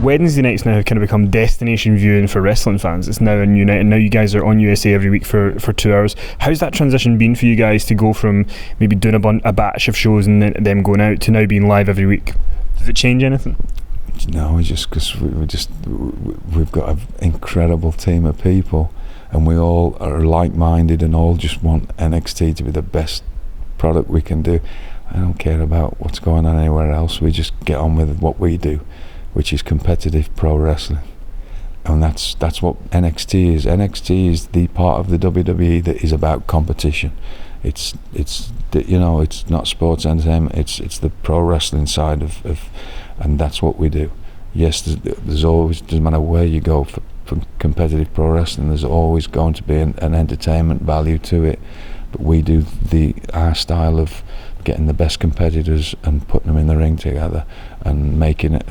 Wednesday nights now have kind of become destination viewing for wrestling fans. It's now in United. Now you guys are on USA every week for 2 hours. How's that transition been for you guys to go from maybe doing a batch of shows and then them going out to now being live every week? Does it change anything? No, because we've got an incredible team of people, and we all are like-minded and all just want NXT to be the best product we can do. I don't care about what's going on anywhere else. We just get on with what we do, which is competitive pro wrestling, and that's what NXT is. NXT is the part of the WWE that is about competition. It's not sports entertainment. It's the pro wrestling side of and that's what we do. Yes, there's always, doesn't matter where you go for competitive pro wrestling, there's always going to be an entertainment value to it. But we do our style of getting the best competitors and putting them in the ring together and making it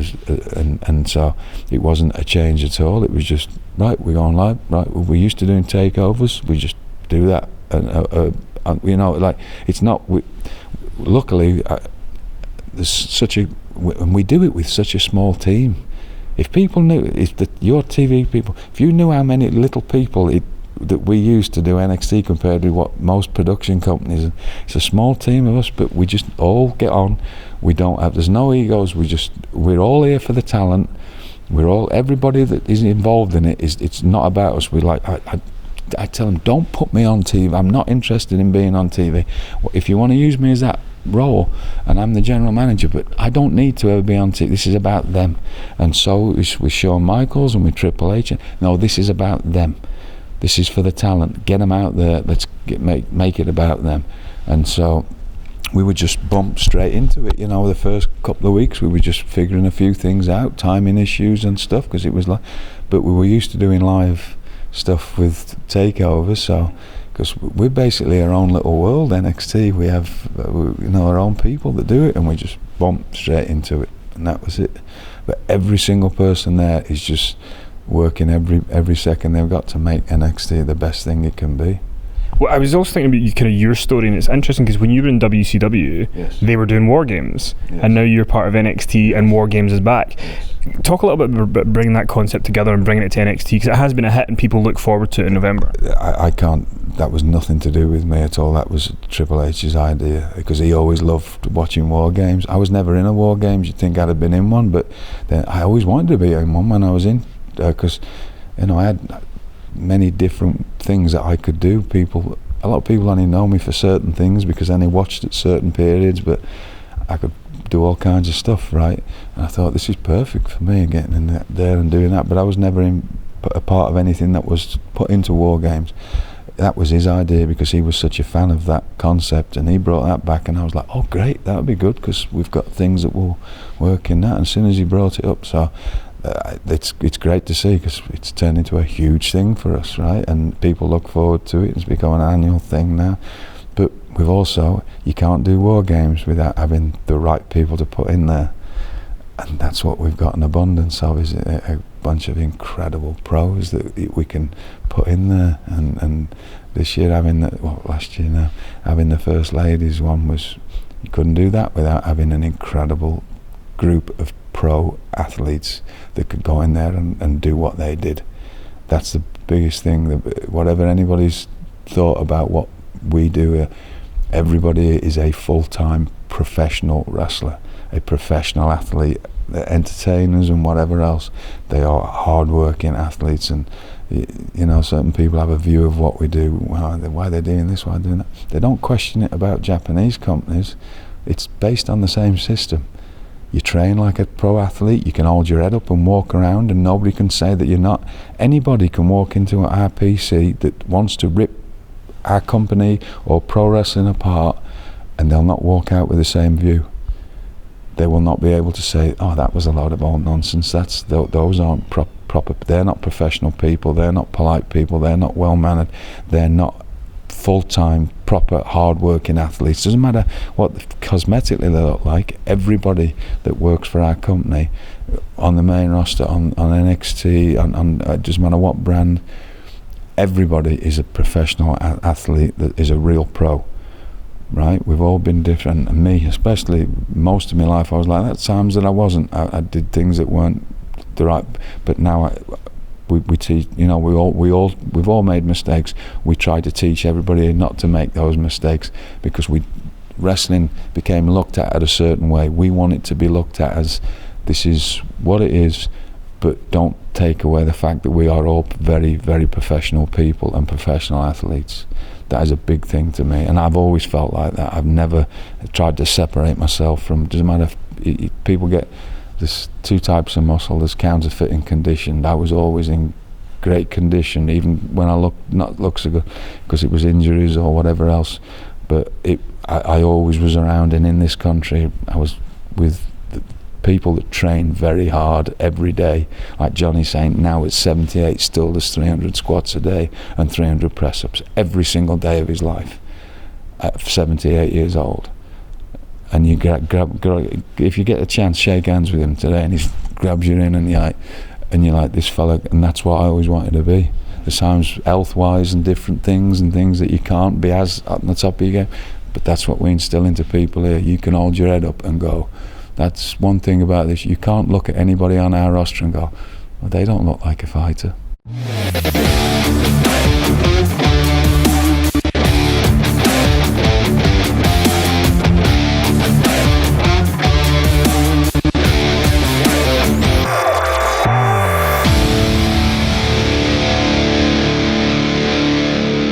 and so it wasn't a change at all. It was just, right, we're going live, right, we're used to doing takeovers, we just do that, and it's not, luckily there's such a, and we do it with such a small team. If people knew, your TV people, if you knew how many little people that we use to do NXT compared to what most production companies, it's a small team of us, but we just all get on. We don't have, there's no egos, we're all here for the talent. Everybody that is involved in it's not about us. I tell them, don't put me on TV, I'm not interested in being on TV. If you want to use me as that role, and I'm the general manager, but I don't need to ever be on TV. This is about them. And so with Shawn Michaels and with Triple H, no, this is about them. This is for the talent. Get them out there. Let's make it about them. And so we would just bump straight into it. The first couple of weeks we were just figuring a few things out, timing issues and stuff, because it was like, but we were used to doing live stuff with takeovers. So, because we're basically our own little world, NXT. We have our own people that do it, and we just bump straight into it, and that was it. But every single person there is just working every second they've got to make NXT the best thing it can be. Well, I was also thinking about kind of your story, and it's interesting because when you were in WCW, yes, they were doing War Games, yes, and now you're part of NXT and War Games is back. Yes. Talk a little bit about bringing that concept together and bringing it to NXT, because it has been a hit and people look forward to it in November. I can't, that was nothing to do with me at all. That was Triple H's idea, because he always loved watching War Games. I was never in a War Games. You'd think I'd have been in one, but then I always wanted to be in one when I was in, because I had many different things that I could do. A lot of people only know me for certain things because I only watched at certain periods, but I could do all kinds of stuff, right? And I thought, this is perfect for me, getting in there and doing that. But I was never a part of anything that was put into War Games. That was his idea, because he was such a fan of that concept, and he brought that back, and I was like, oh great, that would be good, because we've got things that will work in that. And as soon as he brought it up, so it's great to see, because it's turned into a huge thing for us, right? And people look forward to it. It's become an annual thing now. But we've also, you can't do War Games without having the right people to put in there, and that's what we've got an abundance of, is a bunch of incredible pros that we can put in there. And this year last year now, having the First Ladies one was, you couldn't do that without having an incredible group of pro athletes that could go in there and do what they did. That's the biggest thing. Whatever anybody's thought about what we do, everybody is a full-time professional wrestler, a professional athlete, entertainers and whatever else. They are hard-working athletes, and certain people have a view of what we do. Why are they doing this? Why are they doing that? They don't question it about Japanese companies. It's based on the same system. You train like a pro athlete, you can hold your head up and walk around, and nobody can say that you're not. Anybody can walk into an RPC that wants to rip our company or pro wrestling apart, and they'll not walk out with the same view. They will not be able to say, oh, that was a load of old nonsense. Those aren't proper, they're not professional people, they're not polite people, they're not well-mannered, they're not full-time, proper, hard-working athletes. Doesn't matter what cosmetically they look like. Everybody that works for our company, on the main roster, on NXT, on it doesn't matter what brand, everybody is a professional athlete that is a real pro, right? We've all been different, and me especially, most of my life I was like that. Times that I wasn't. I did things that weren't the right. But now we teach. You know, we've all made mistakes. We try to teach everybody not to make those mistakes, because wrestling became looked at a certain way. We want it to be looked at as this is what it is, but don't take away the fact that we are all very, very professional people and professional athletes. That is a big thing to me, and I've always felt like that. I've never tried to separate myself from. Doesn't matter if people get. There's two types of muscle. There's counterfeit and conditioned. I was always in great condition, even when I not look so good, because it was injuries or whatever else. But I always was around, and in this country, I was with people that train very hard every day. Like Johnny saying, now at 78, still does 300 squats a day and 300 press-ups every single day of his life at 78 years old. And you grab, if you get a chance, shake hands with him today, and he grabs you in, and you're like, this fella, and that's what I always wanted to be. There's times health-wise and different things that you can't be as on the top of your game, but that's what we instill into people here. You can hold your head up and go. That's one thing about this. You can't look at anybody on our roster and go, well, they don't look like a fighter.